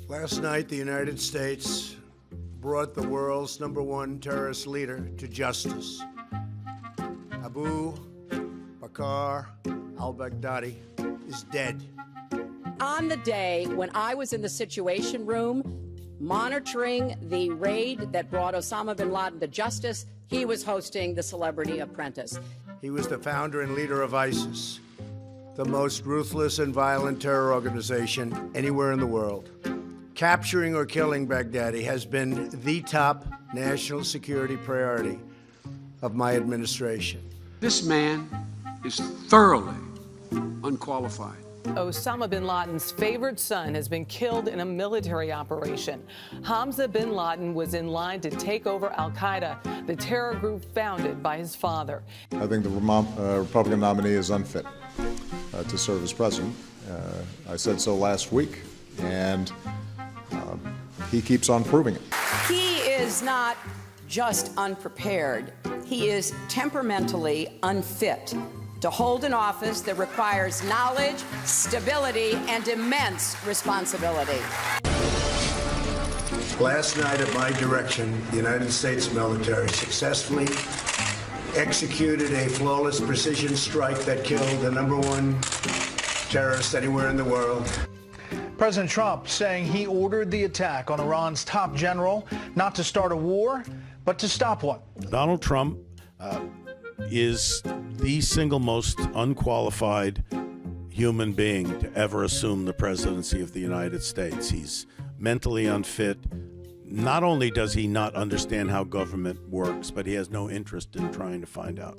Last night, the United States brought the world's #1 terrorist leader to justice. Abu Bakr al-Baghdadi is dead. On the day when I was in the Situation Room monitoring the raid that brought Osama bin Laden to justice, he was hosting the Celebrity Apprentice. He was the founder and leader of ISIS, the most ruthless and violent terror organization anywhere in the world. Capturing or killing Baghdadi has been the top national security priority of my administration. This man is thoroughly unqualified. Osama bin Laden's favorite son has been killed in a military operation. Hamza bin Laden was in line to take over al-Qaeda, the terror group founded by his father. I think the Republican nominee is unfit to serve as president. I said so last week, and he keeps on proving it. He is not just unprepared. He is temperamentally unfit to hold an office that requires knowledge, stability, and immense responsibility. Last night, at my direction, the United States military successfully executed a flawless precision strike that killed the #1 terrorist anywhere in the world. President Trump saying he ordered the attack on Iran's top general not to start a war, but to stop one. Donald Trump is the single most unqualified human being to ever assume the presidency of the United States. He's mentally unfit. Not only does he not understand how government works, but he has no interest in trying to find out.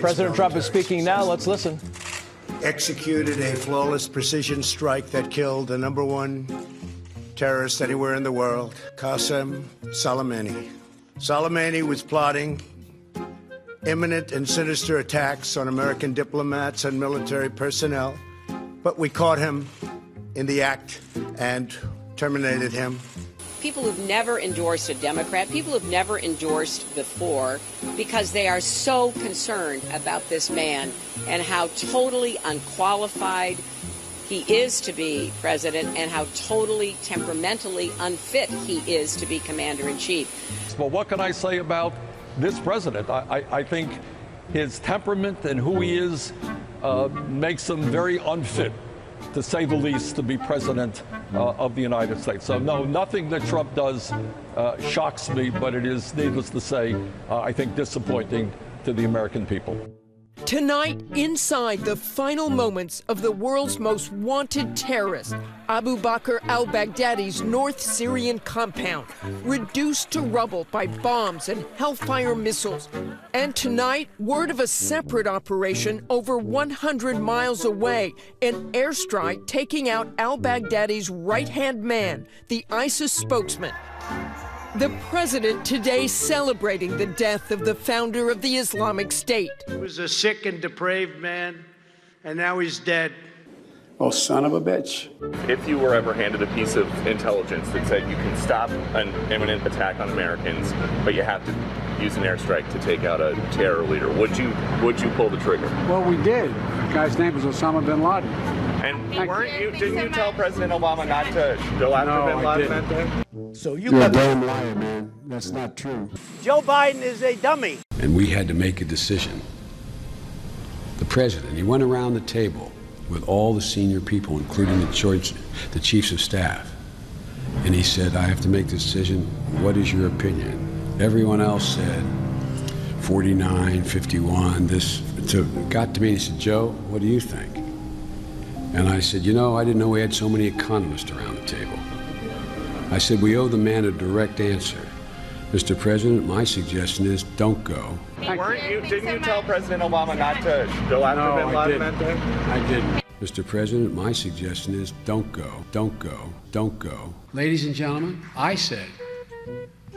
President Trump is speaking now. Let's listen. Executed a flawless precision strike that killed the #1 terrorist anywhere in the world, Qasem Soleimani. Soleimani was plotting imminent and sinister attacks on American diplomats and military personnel, but we caught him in the act and terminated him. People who've never endorsed a Democrat, people who've never endorsed before, because they are so concerned about this man and how totally unqualified he is to be president and how totally temperamentally unfit he is to be commander-in-chief. Well, what can I say about this president? I think his temperament and who he is makes him very unfit, to say the least, to be president of the United States. So no, nothing that Trump does shocks me, but it is, needless to say, I think disappointing to the American people. Tonight, inside the final moments of the world's most wanted terrorist, Abu Bakr al-Baghdadi's North Syrian compound, reduced to rubble by bombs and Hellfire missiles. And tonight, word of a separate operation over 100 miles away, an airstrike taking out al-Baghdadi's right-hand man, the ISIS spokesman. The president today celebrating the death of the founder of the Islamic State. He was a sick and depraved man, and now he's dead. Oh, son of a bitch. If you were ever handed a piece of intelligence that said you can stop an imminent attack on Americans, but you have to use an airstrike to take out a terror leader, would you pull the trigger? Well, we did. The guy's name was Osama bin Laden. And didn't you tell President Obama not to go after bin Laden that day? So you're a damn liar, man. That's not true. Joe Biden is a dummy. And we had to make a decision. The president, he went around the table with all the senior people, including the chiefs of staff. And he said, I have to make this decision. What is your opinion? Everyone else said 49, 51, this. So it got to me and he said, Joe, what do you think? And I said, you know, I didn't know we had so many economists around the table. I said, we owe the man a direct answer. Mr. President, my suggestion is don't go. Didn't you tell President Obama not to go after bin Laden that day? I didn't. Mr. President, my suggestion is don't go, don't go, don't go. Ladies and gentlemen, I said,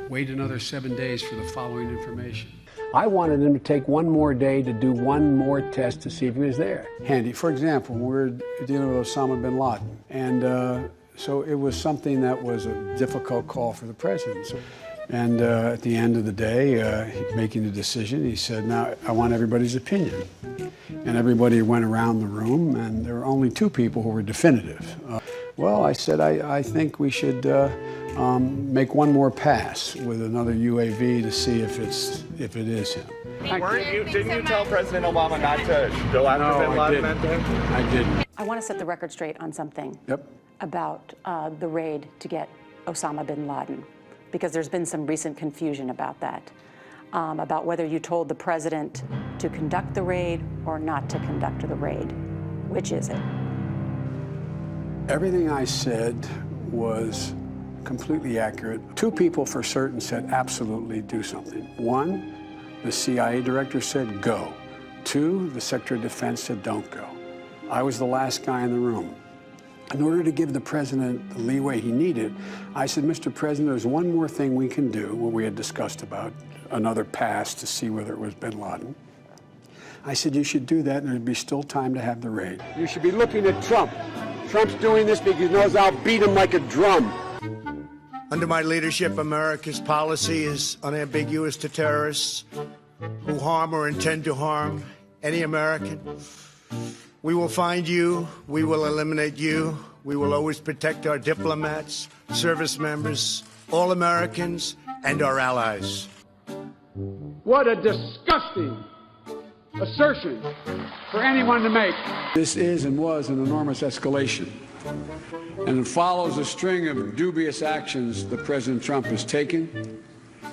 wait another 7 days for the following information. I wanted him to take one more day to do one more test to see if he was there. Handy. For example, we're dealing with Osama bin Laden. And so it was something that was a difficult call for the president. So And at the end of the day, making the decision, he said, now I want everybody's opinion. And everybody went around the room, and there were only two people who were definitive. Well, I said, I think we should make one more pass with another UAV to see if it is him. Didn't you tell President Obama not to go after bin Laden that day? I didn't. I want to set the record straight on something. Yep. About the raid to get Osama bin Laden, because there's been some recent confusion about that, about whether you told the president to conduct the raid or not to conduct the raid. Which is it? Everything I said was completely accurate. Two people for certain said absolutely do something. One, the CIA director said go. Two, the Secretary of Defense said don't go. I was the last guy in the room. In order to give the president the leeway he needed, I said, Mr. President, there's one more thing we can do, what we had discussed about, another pass to see whether it was bin Laden. I said, you should do that, and there'd be still time to have the raid. You should be looking at Trump. Trump's doing this because he knows I'll beat him like a drum. Under my leadership, America's policy is unambiguous to terrorists who harm or intend to harm any American. We will find you. We will eliminate you. We will always protect our diplomats, service members, all Americans, and our allies. What a disgusting assertion for anyone to make. This is and was an enormous escalation, and it follows a string of dubious actions that President Trump has taken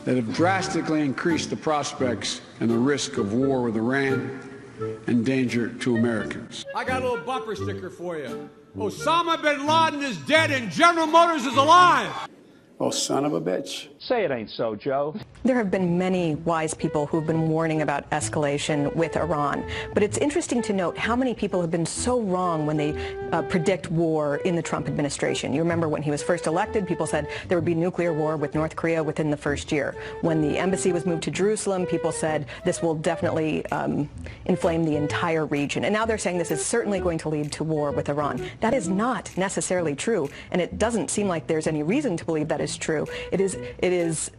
that have drastically increased the prospects and the risk of war with Iran and danger to Americans. I got a little bumper sticker for you. Osama bin Laden is dead and General Motors is alive. Oh, son of a bitch. Say it ain't so, Joe. There have been many wise people who've been warning about escalation with Iran, but it's interesting to note how many people have been so wrong when they predict war in the Trump administration. You remember when he was first elected, people said there would be nuclear war with North Korea within the first year. When the embassy was moved to Jerusalem, people said this will definitely inflame the entire region. And now they're saying this is certainly going to lead to war with Iran. That is not necessarily true, and it doesn't seem like there's any reason to believe that is true. It is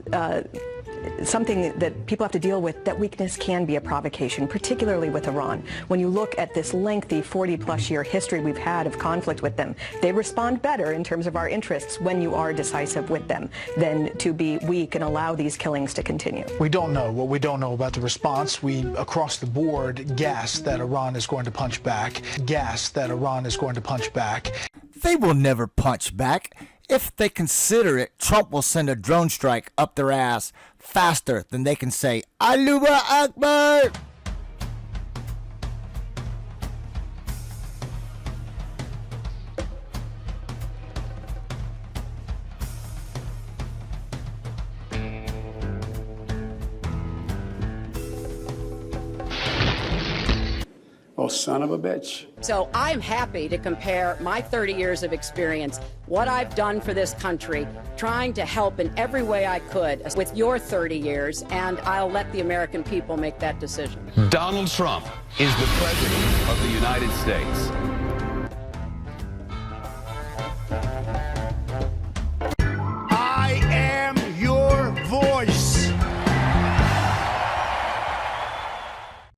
something that people have to deal with. That weakness can be a provocation, particularly with Iran. When you look at this lengthy 40-plus year history we've had of conflict with them, they respond better in terms of our interests when you are decisive with them than to be weak and allow these killings to continue. We don't know. What we don't know about the response, we, across the board, guess that Iran is going to punch back. Guess that Iran is going to punch back. They will never punch back. If they consider it, Trump will send a drone strike up their ass faster than they can say, Allahu Akbar! Oh, son of a bitch. So I'm happy to compare my 30 years of experience, what I've done for this country, trying to help in every way I could with your 30 years, and I'll let the American people make that decision. Donald Trump is the President of the United States.